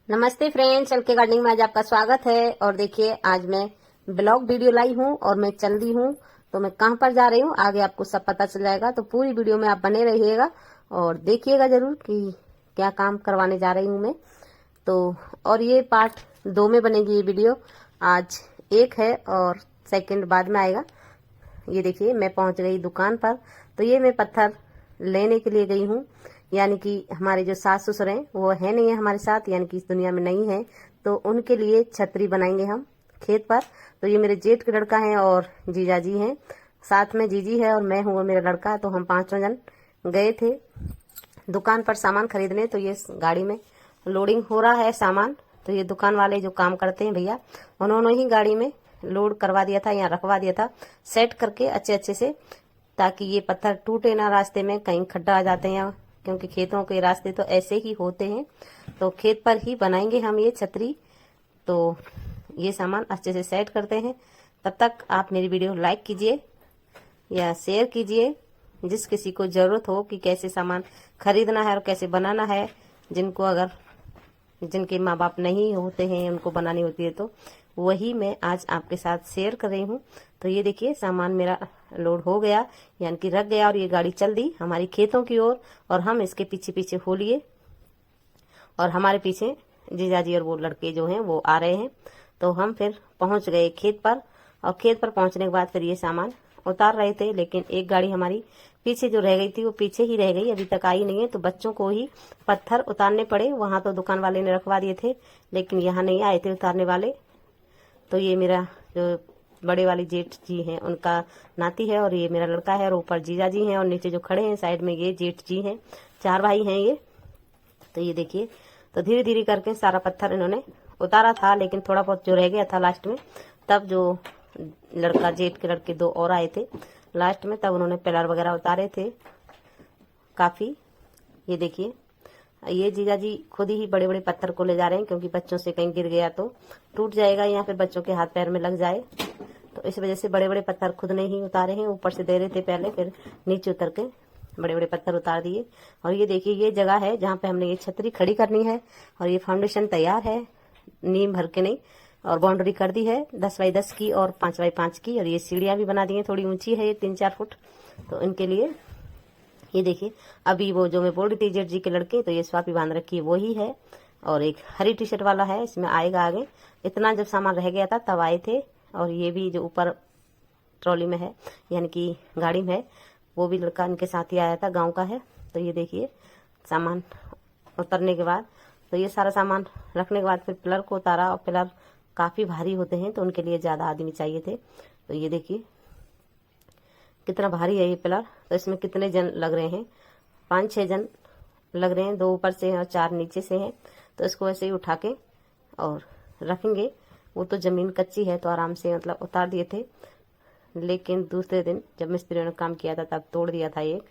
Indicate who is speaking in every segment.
Speaker 1: नमस्ते friends, LK gardening में आज आपका स्वागत है। और देखिए, आज मैं ब्लॉग वीडियो लाई हूँ और मैं चल रही हूँ। तो मैं कहाँ पर जा रही हूँ आगे आपको सब पता चल जाएगा। तो पूरी वीडियो में आप बने रहिएगा और देखिएगा जरूर कि क्या काम करवाने जा रही हूँ मैं। तो और ये पार्ट 2 में बनेगी ये वीडियो। आज एक है और सेकंड बाद में आएगा। ये देखिए, मैं पहुंच गई दुकान पर। तो ये मैं पत्थर लेने के लिए गई हूँ। यानी कि हमारे जो सास ससुर हैं वो है नहीं है हमारे साथ, यानी कि इस दुनिया में नहीं है। तो उनके लिए छतरी बनाएंगे हम खेत पर। तो ये मेरे जेठ के लड़का है और जीजा जी हैं, साथ में जीजी है और मैं हूँ और मेरा लड़का। तो हम 5 जन गए थे दुकान पर सामान खरीदने। तो ये गाड़ी में लोडिंग हो रहा है सामान। तो ये दुकान वाले जो काम करते हैं भैया, उन्होंने ही गाड़ी में लोड करवा दिया था, यहाँ रखवा दिया था सेट करके अच्छे अच्छे से, ताकि ये पत्थर टूटे ना रास्ते में, कहीं खड्डा आ जाते हैं, क्योंकि खेतों के रास्ते तो ऐसे ही होते हैं। तो खेत पर ही बनाएंगे हम ये छतरी। तो ये सामान अच्छे से सेट करते हैं। तब तक आप मेरी वीडियो लाइक कीजिए या शेयर कीजिए, जिस किसी को जरूरत हो कि कैसे सामान खरीदना है और कैसे बनाना है। जिनके माँ बाप नहीं होते हैं, उनको बनानी होती है, तो वही मैं आज आपके साथ शेयर कर रही हूँ। तो ये देखिए, सामान मेरा लोड हो गया, यानी कि रख गया, और ये गाड़ी चल दी हमारी खेतों की ओर। और हम इसके पीछे पीछे हो लिए और हमारे पीछे जीजाजी और वो लड़के जो हैं वो आ रहे हैं। तो हम फिर पहुंच गए खेत पर। और खेत पर पहुंचने के बाद फिर ये सामान उतार रहे थे, लेकिन एक गाड़ी हमारी पीछे जो रह गई थी वो पीछे ही रह गई, अभी तक आई नहीं है। तो बच्चों को ही पत्थर उतारने पड़े। वहां तो दुकान वाले ने रखवा दिए थे, लेकिन यहाँ नहीं आए थे उतारने वाले। तो ये मेरा जो बड़े वाली जेठ जी हैं उनका नाती है, और ये मेरा लड़का है, और ऊपर जीजा जी हैं, और नीचे जो खड़े हैं साइड में ये जेठ जी हैं। 4 भाई हैं ये। तो ये देखिए, तो धीरे धीरे करके सारा पत्थर इन्होंने उतारा था, लेकिन थोड़ा बहुत जो रह गया था लास्ट में, तब जो लड़का जेठ के लड़के 2 और आए थे लास्ट में, तब उन्होंने पिलर वगैरह उतारे थे काफी। ये देखिए, ये जीजा जी खुद ही बड़े बड़े पत्थर को ले जा रहे हैं, क्योंकि बच्चों से कहीं गिर गया तो टूट जाएगा या फिर बच्चों के हाथ पैर में लग जाए। तो इस वजह से बड़े बड़े पत्थर खुद ने ही उतारे हैं। ऊपर से दे रहे थे पहले, फिर नीचे उतर के बड़े बड़े पत्थर उतार दिए। और ये देखिए, ये जगह है जहाँ पे हमने ये छतरी खड़ी करनी है। और ये फाउंडेशन तैयार है, नींव भर के नहीं, और बाउंड्री कर दी है 10 बाई 10 की और 5 बाई 5 की। और ये सीढ़ियां भी बना दी है, थोड़ी ऊंची है ये 3-4 फुट। तो इनके लिए ये देखिए, अभी वो जो मैं बोल रही थी जेठ जी के लड़के, तो ये स्वापी बांध रखी है वो ही है। और एक हरी टी शर्ट वाला है, इसमें आएगा आगे। इतना जब सामान रह गया था तब आए थे। और ये भी जो ऊपर ट्रॉली में है, यानी कि गाड़ी में है, वो भी लड़का इनके साथ ही आया था, गांव का है। तो ये देखिए, सामान उतरने के बाद, तो ये सारा सामान रखने के बाद फिर पिलर को उतारा। और पिलर काफ़ी भारी होते हैं, तो उनके लिए ज़्यादा आदमी चाहिए थे। तो ये देखिए कितना भारी है ये पिलर। तो इसमें कितने जन लग रहे हैं, 5-6 जन लग रहे हैं। 2 ऊपर से हैं और 4 नीचे से हैं। तो इसको ऐसे ही उठा के और रखेंगे। वो तो ज़मीन कच्ची है, तो आराम से मतलब उतार दिए थे, लेकिन दूसरे दिन जब मिस्त्रियों ने काम किया था तब तोड़ दिया था एक।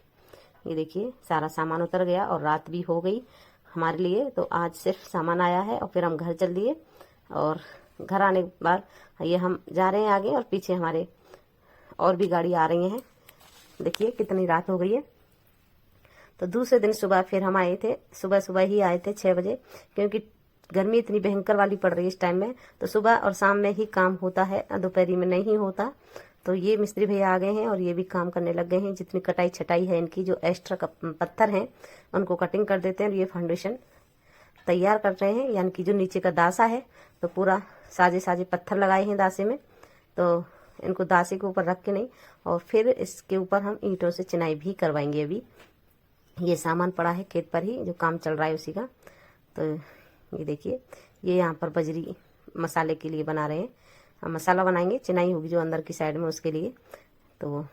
Speaker 1: ये देखिए, सारा सामान उतर गया और रात भी हो गई हमारे लिए। तो आज सिर्फ सामान आया है और फिर हम घर चल दिए। और घर आने के बाद ये हम जा रहे हैं आगे, और पीछे हमारे और भी गाड़ी आ रही हैं। देखिए कितनी रात हो गई है। तो दूसरे दिन सुबह फिर हम आए थे, सुबह सुबह ही आए थे 6 बजे, क्योंकि गर्मी इतनी भयंकर वाली पड़ रही है इस टाइम में। तो सुबह और शाम में ही काम होता है, दोपहरी में नहीं होता। तो ये मिस्त्री भैया आ गए हैं और ये भी काम करने लग गए हैं। जितनी कटाई छटाई है इनकी, जो एक्स्ट्रा पत्थर हैं उनको कटिंग कर देते हैं। और ये फाउंडेशन तैयार कर रहे हैं, यानी कि जो नीचे का दासा है, तो पूरा साजे साजे पत्थर लगाए हैं दासे में। तो इनको दासे के ऊपर रख के नहीं, और फिर इसके ऊपर हम ईंटों से चिनाई भी करवाएंगे। अभी ये सामान पड़ा है खेत पर ही, जो काम चल रहा है उसी का। तो ये देखिए, ये यहाँ पर बजरी मसाले के लिए बना रहे हैं। हम मसाला बनाएंगे, चिनाई होगी जो अंदर की साइड में, उसके लिए। तो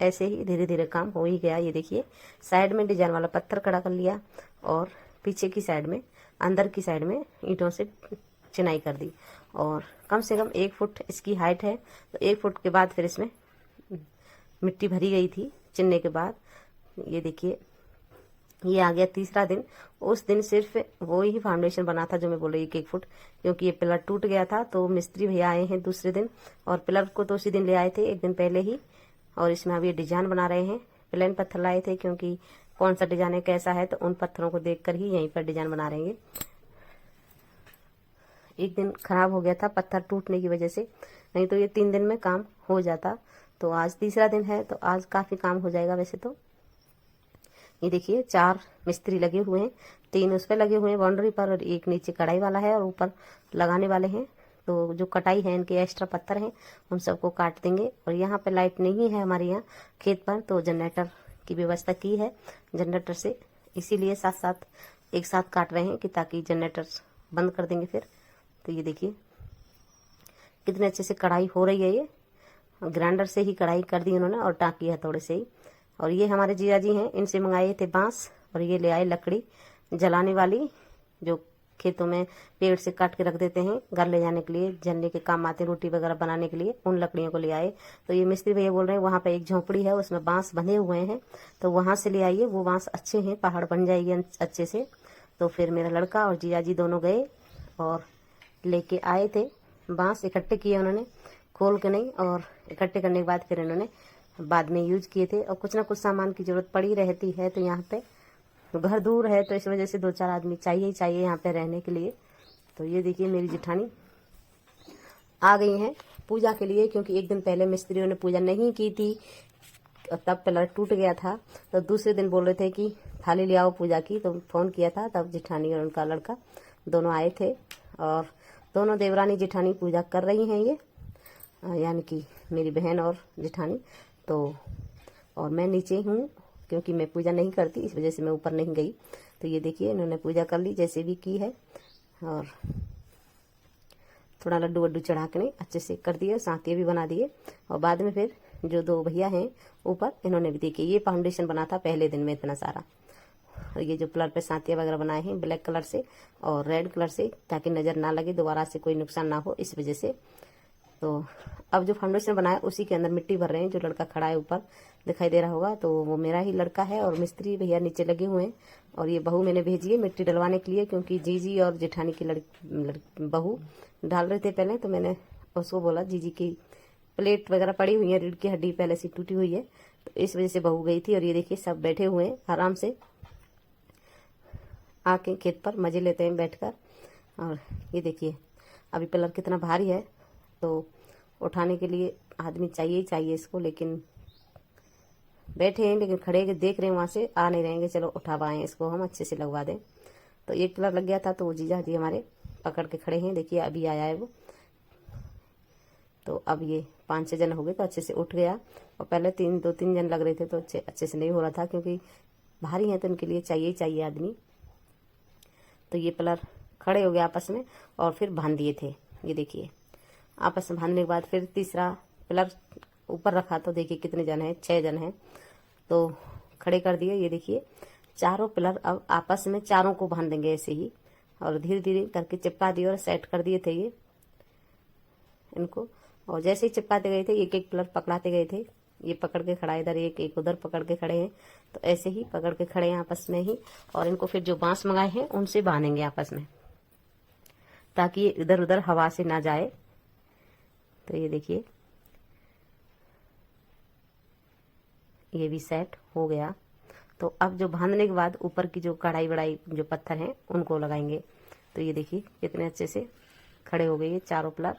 Speaker 1: ऐसे ही धीरे धीरे काम हो ही गया। ये देखिए, साइड में डिजाइन वाला पत्थर खड़ा कर लिया, और पीछे की साइड में, अंदर की साइड में ईंटों से चिनाई कर दी। और कम से कम 1 फुट इसकी हाइट है। तो 1 फुट के बाद फिर इसमें मिट्टी भरी गई थी चिनने के बाद। ये देखिए, ये आ गया तीसरा दिन। उस दिन सिर्फ वो ही फाउंडेशन बना था जो मैं बोल रही 1 फुट, क्योंकि ये पिलर टूट गया था। तो मिस्त्री भैया आए हैं दूसरे दिन, और पिलर को तो उसी दिन ले आए थे, 1 दिन पहले ही। और इसमें अब ये डिजाइन बना रहे हैं। प्लेन पत्थर लाए थे, क्योंकि कौन सा डिजाइन है कैसा है, तो उन पत्थरों को देखकर ही यहीं पर डिजाइन बना रहेंगे। एक दिन खराब हो गया था पत्थर टूटने की वजह से, नहीं तो ये 3 दिन में काम हो जाता। तो आज तीसरा दिन है तो आज काफ़ी काम हो जाएगा वैसे तो। ये देखिए 4 मिस्त्री लगे हुए हैं, 3 उस पर लगे हुए हैं बाउंड्री पर और एक नीचे कढ़ाई वाला है और ऊपर लगाने वाले हैं। तो जो कटाई है इनके एक्स्ट्रा पत्थर हैं हम सबको काट देंगे। और यहाँ पे लाइट नहीं है हमारे यहाँ खेत पर, तो जनरेटर की व्यवस्था की है जनरेटर से, इसीलिए साथ साथ एक साथ काट रहे हैं कि ताकि जनरेटर बंद कर देंगे फिर। तो ये देखिए कितने अच्छे से कढ़ाई हो रही है, ये ग्राइंडर से ही कढ़ाई कर दी उन्होंने और टाँकी है थोड़े से ही। और ये हमारे जीजा जी हैं, इनसे मंगाए थे बांस और ये ले आए लकड़ी जलाने वाली, जो खेतों में पेड़ से काट के रख देते हैं घर ले जाने के लिए, जलने के काम आते रोटी वगैरह बनाने के लिए, उन लकड़ियों को ले आए। तो ये मिस्त्री भैया बोल रहे हैं वहाँ पे एक झोपड़ी है उसमें बांस बंधे हुए हैं तो वहाँ से ले आइए, वो बांस अच्छे हैं, पहाड़ बन जाएगी अच्छे से। तो फिर मेरा लड़का और जीजा जी दोनों गए और लेके आए थे बांस, इकट्ठे किए उन्होंने, खोल के नहीं, और इकट्ठे करने के बाद फिर इन्होंने बाद में यूज किए थे। और कुछ ना कुछ सामान की जरूरत पड़ी रहती है, तो यहाँ पे घर दूर है तो इस वजह से 2-4 आदमी चाहिए ही चाहिए यहाँ पे रहने के लिए। तो ये देखिए मेरी जेठानी आ गई हैं पूजा के लिए, क्योंकि एक दिन पहले मिस्त्रियों ने पूजा नहीं की थी, तब पिलर टूट गया था। तो दूसरे दिन बोल रहे थे कि थाली ले आओ पूजा की, तो फ़ोन किया था, तब जेठानी और उनका लड़का दोनों आए थे और दोनों देवरानी जेठानी पूजा कर रही हैं ये, यानी कि मेरी बहन और जेठानी। तो और मैं नीचे हूँ क्योंकि मैं पूजा नहीं करती, इस वजह से मैं ऊपर नहीं गई। तो ये देखिए इन्होंने पूजा कर ली जैसे भी की है, और थोड़ा लड्डू वड्डू चढ़ा के नहीं अच्छे से कर दिए, सांतिये भी बना दिए। और बाद में फिर जो 2 भैया हैं ऊपर, इन्होंने भी देखिए ये फाउंडेशन बना था पहले दिन में इतना सारा, और ये जो पिलर पे सांतिया वगैरह बनाए हैं ब्लैक कलर से और रेड कलर से, ताकि नज़र ना लगे, दोबारा से कोई नुकसान ना हो इस वजह से। तो अब जो फाउंडेशन बनाया उसी के अंदर मिट्टी भर रहे हैं। जो लड़का खड़ा है ऊपर दिखाई दे रहा होगा तो वो मेरा ही लड़का है, और मिस्त्री भैया नीचे लगे हुए हैं। और ये बहू मैंने भेजी है मिट्टी डलवाने के लिए, क्योंकि जीजी और जेठानी की बहू डाल रहे थे पहले, तो मैंने उसको बोला जीजी की प्लेट वगैरह पड़ी हुई है, रीढ़ की हड्डी पहले से टूटी हुई है, तो इस वजह से बहू गई थी। और ये देखिए सब बैठे हुए हैं आराम से आके खेत पर मजे लेते हैं बैठकर। और ये देखिए अभी पिलर कितना भारी है, तो उठाने के लिए आदमी चाहिए ही चाहिए इसको, लेकिन बैठे हैं, लेकिन खड़े देख रहे हैं वहाँ से, आ नहीं रहेंगे, चलो उठावाएं इसको हम अच्छे से लगवा दें। तो एक पिलर लग गया था तो वो जीजा जी हमारे पकड़ के खड़े हैं, देखिए अभी आया है वो। तो अब ये 5-6 जन हो गए तो अच्छे से उठ गया, और पहले 2-3 जन लग रहे थे तो अच्छे से नहीं हो रहा था, क्योंकि भारी है तो इनके लिए चाहिए ही चाहिए आदमी। तो ये पिलर खड़े हो गए आपस में और फिर बांध दिए थे। ये देखिए आपस में बांधने के बाद फिर तीसरा पिलर ऊपर रखा, तो देखिए कितने जन हैं, 6 जन हैं, तो खड़े कर दिए। ये देखिए चारों पिलर अब आपस में चारों को बांध देंगे ऐसे ही, और धीरे धीरे करके चिपका दिए और सेट कर दिए थे ये इनको। और जैसे ही चिपकाते गए थे एक एक पिलर पकड़ाते गए थे, ये पकड़ के खड़ा इधर, एक उधर पकड़ के खड़े हैं, तो ऐसे ही पकड़ के खड़े हैं आपस में ही। और इनको फिर जो बांस मंगाए हैं उनसे बांधेंगे आपस में, ताकि ये इधर उधर हवा से ना जाए। तो ये देखिए ये भी सेट हो गया। तो अब जो बांधने के बाद ऊपर की जो कढ़ाई बड़ाई जो पत्थर हैं उनको लगाएंगे। तो ये देखिए कितने अच्छे से खड़े हो गए ये चारों पिलर।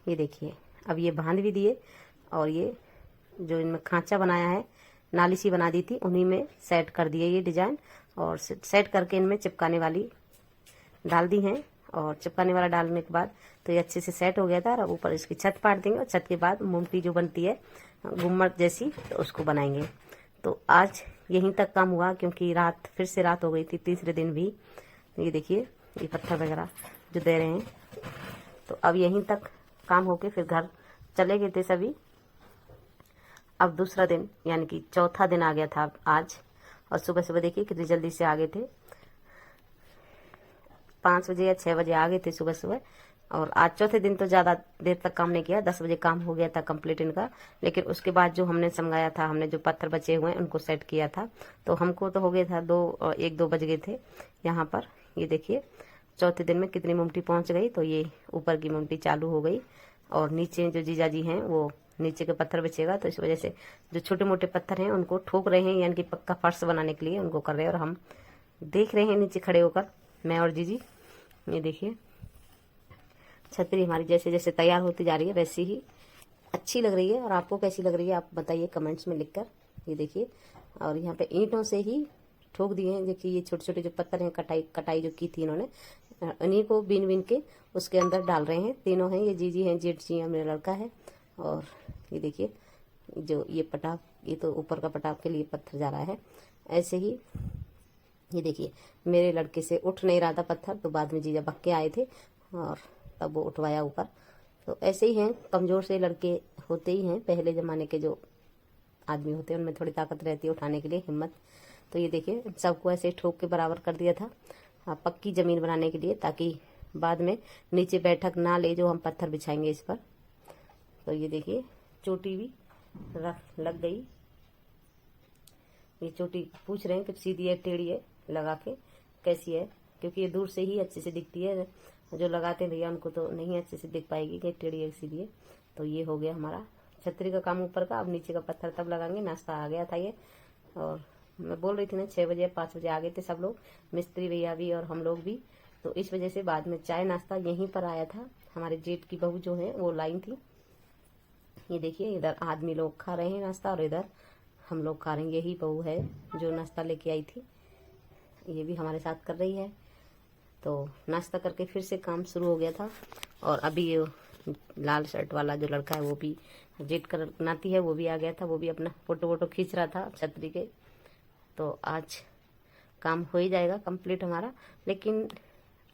Speaker 1: ये देखिए अब ये बांध भी दिए, और ये जो इनमें खांचा बनाया है, नाली सी बना दी थी, उन्हीं में सेट कर दिए ये डिजाइन, और सेट करके इनमें चिपकाने वाली डाल दी हैं। और चिपकाने वाला डालने के बाद तो ये अच्छे से सेट हो गया था। और ऊपर इसकी छत पाट देंगे, और छत के बाद मोमटी जो बनती है गुम्मट जैसी, तो उसको बनाएंगे। तो आज यहीं तक काम हुआ, क्योंकि रात फिर से रात हो गई थी तीसरे दिन भी। ये देखिए ये पत्थर वगैरह जो दे रहे हैं, तो अब यहीं तक काम होके फिर घर चले गए थे सभी। अब दूसरा दिन यानी कि चौथा दिन आ गया था आज, और सुबह सुबह देखिए कितनी जल्दी से आ गए थे, 5 बजे या 6 बजे आ गए थे सुबह सुबह। और आज चौथे दिन तो ज़्यादा देर तक काम नहीं किया, 10 बजे काम हो गया था कंप्लीट इनका। लेकिन उसके बाद जो हमने समझाया था, हमने जो पत्थर बचे हुए हैं उनको सेट किया था, तो हमको तो हो गया था 1-2 बज गए थे यहाँ पर। ये देखिए चौथे दिन में कितनी मोमटी पहुँच गई। तो ये ऊपर की मोमटी चालू हो गई, और नीचे जो जीजा जी हैं वो नीचे के पत्थर बचेगा, तो इस वजह से जो छोटे मोटे पत्थर हैं उनको ठोक रहे हैं, यानी कि पक्का फर्श बनाने के लिए उनको कर रहे हैं। और हम देख रहे हैं नीचे खड़े होकर मैं और जीजी। ये देखिए छतरी हमारी जैसे जैसे तैयार होती जा रही है वैसी ही अच्छी लग रही है। और आपको कैसी लग रही है आप बताइए कमेंट्स में लिखकर। ये देखिए, और यहाँ पे ईंटों से ही ठोक दिए हैं। देखिए ये छोटे छोटे जो पत्थर हैं, कटाई जो की थी इन्होंने, इन्हीं को बीन बीन के उसके अंदर डाल रहे हैं। तीनों हैं, ये जीजी हैं, जेठ जी हैं, मेरा लड़का है। और ये देखिए जो ये पटाख, ये तो ऊपर का पटाख के लिए पत्थर जा रहा है। ऐसे ही ये देखिए मेरे लड़के से उठ नहीं रहा था पत्थर, तो बाद में जीजा बक्के आए थे और तब वो उठवाया ऊपर। तो ऐसे ही हैं, कमज़ोर से लड़के होते ही हैं। पहले ज़माने के जो आदमी होते हैं उनमें थोड़ी ताकत रहती है उठाने के लिए, हिम्मत। तो ये देखिए सबको ऐसे ठोक के बराबर कर दिया था पक्की ज़मीन बनाने के लिए, ताकि बाद में नीचे बैठक ना ले जो हम पत्थर बिछाएंगे इस पर। तो ये देखिए चोटी भी लग गई। ये चोटी पूछ रहे हैं कि सीधी है टेढ़ी है, लगा के कैसी है, क्योंकि ये दूर से ही अच्छे से दिखती है। जो लगाते हैं भैया उनको तो नहीं अच्छे से दिख पाएगी कि टेढ़ी है सीधी है। तो ये हो गया हमारा छतरी का काम ऊपर का। अब नीचे का पत्थर तब लगाएंगे। नाश्ता आ गया था ये, और मैं बोल रही थी ना 6 बजे 5 बजे आ गए थे सब लोग, मिस्त्री भैया भी और हम लोग भी। तो इस वजह से बाद में चाय नाश्ता यहीं पर आया था। हमारे जेठ की बहू जो है वो लाइन थी। ये देखिए इधर आदमी लोग खा रहे हैं नाश्ता और इधर हम लोग खा रहे हैं। यही बहू है जो नाश्ता लेके आई थी, ये भी हमारे साथ कर रही है। तो नाश्ता करके फिर से काम शुरू हो गया था। और अभी ये लाल शर्ट वाला जो लड़का है वो भी, जेठ का नाती है, वो भी आ गया था। वो भी अपना फोटो वोटो खींच रहा था छतरी के। तो आज काम हो ही जाएगा कंप्लीट हमारा, लेकिन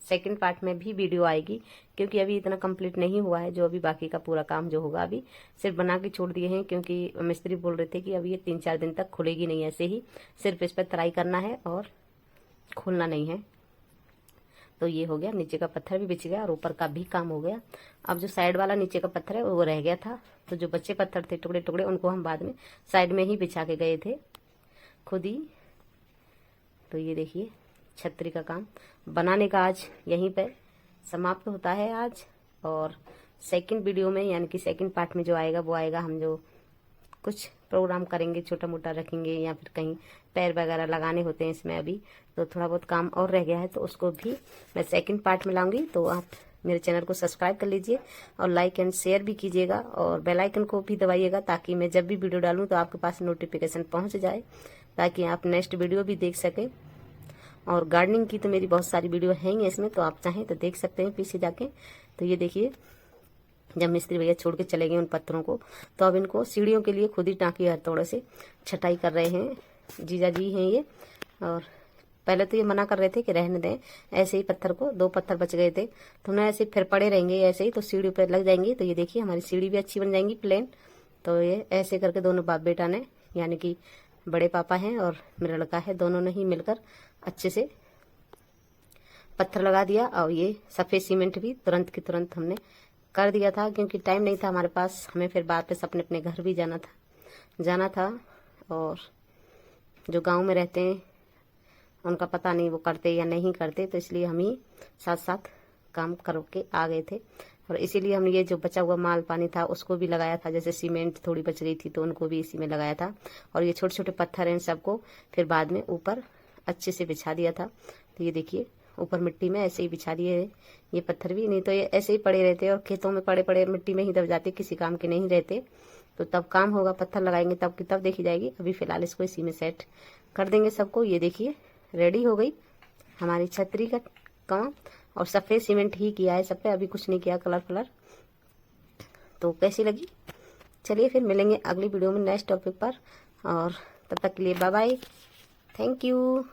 Speaker 1: सेकंड पार्ट में भी वीडियो आएगी, क्योंकि अभी इतना कंप्लीट नहीं हुआ है। जो अभी बाकी का पूरा काम जो होगा अभी सिर्फ बना के छोड़ दिए हैं, क्योंकि मिस्त्री बोल रहे थे कि अभी ये 3-4 दिन तक खुलेगी नहीं, ऐसे ही सिर्फ इस पर तराई करना है और खोलना नहीं है। तो ये हो गया, नीचे का पत्थर भी बिछ गया और ऊपर का भी काम हो गया। अब जो साइड वाला नीचे का पत्थर है वो रह गया था, तो जो बच्चे पत्थर थे टुकड़े टुकड़े उनको हम बाद में साइड में ही बिछा के गए थे खुद ही। तो ये देखिए छतरी का काम बनाने का आज यहीं पे समाप्त होता है आज। और सेकंड वीडियो में यानी कि सेकंड पार्ट में जो आएगा वो आएगा, हम जो कुछ प्रोग्राम करेंगे छोटा मोटा रखेंगे, या फिर कहीं पैर वगैरह लगाने होते हैं इसमें। अभी तो थोड़ा बहुत काम और रह गया है, तो उसको भी मैं सेकंड पार्ट में लाऊंगी। तो आप मेरे चैनल को सब्सक्राइब कर लीजिए और लाइक एंड शेयर भी कीजिएगा, और बेल आइकन को भी दबाइएगा, ताकि मैं जब भी वीडियो डालूं तो आपके पास नोटिफिकेशन पहुंच जाए, ताकि आप नेक्स्ट वीडियो भी देख सकें। और गार्डनिंग की तो मेरी बहुत सारी वीडियो हैं ही इसमें, तो आप चाहें तो देख सकते हैं पीछे जाके। तो ये देखिए जब मिस्त्री भैया छोड़ के चले गए उन पत्थरों को, तो अब इनको सीढ़ियों के लिए खुद ही टाँकी हथौड़े से छटाई कर रहे हैं। जीजा जी हैं ये। और पहले तो ये मना कर रहे थे कि रहने दें ऐसे ही पत्थर को, 2 पत्थर बच गए थे, तो ना ऐसे फिर पड़े रहेंगे ऐसे ही, तो सीढ़ी पर लग जाएंगी। तो ये देखिए हमारी सीढ़ी भी अच्छी बन जाएंगी प्लेन। तो ये ऐसे करके दोनों बाप बेटा ने, यानी कि बड़े पापा हैं और मेरा लड़का है, दोनों ने ही मिलकर अच्छे से पत्थर लगा दिया। और ये सफ़ेद सीमेंट भी तुरंत की तुरंत हमने कर दिया था, क्योंकि टाइम नहीं था हमारे पास। हमें फिर वापस अपने अपने घर भी जाना था। और जो गांव में रहते हैं उनका पता नहीं वो करते या नहीं करते, तो इसलिए हम ही साथ साथ काम करके आ गए थे। और इसीलिए हमने ये जो बचा हुआ माल पानी था उसको भी लगाया था। जैसे सीमेंट थोड़ी बच गई थी तो उनको भी इसी में लगाया था। और ये छोटे छोटे पत्थर हैं सबको फिर बाद में ऊपर अच्छे से बिछा दिया था। तो ये देखिए ऊपर मिट्टी में ऐसे ही बिछा दिए ये पत्थर भी, नहीं तो ये ऐसे ही पड़े रहते और खेतों में पड़े पड़े मिट्टी में ही दब जाते, किसी काम के नहीं रहते। तो तब काम होगा, पत्थर लगाएंगे तब की तब देखी जाएगी। अभी फिलहाल इसको इसी में सेट कर देंगे सबको। ये देखिए रेडी हो गई हमारी छतरी का काम, और सफ़ेद सीमेंट ही किया है सब पे, अभी कुछ नहीं किया कलर। तो कैसी लगी? चलिए फिर मिलेंगे अगली वीडियो में नेक्स्ट टॉपिक पर, और तब तक के लिए बाय बाय, थैंक यू।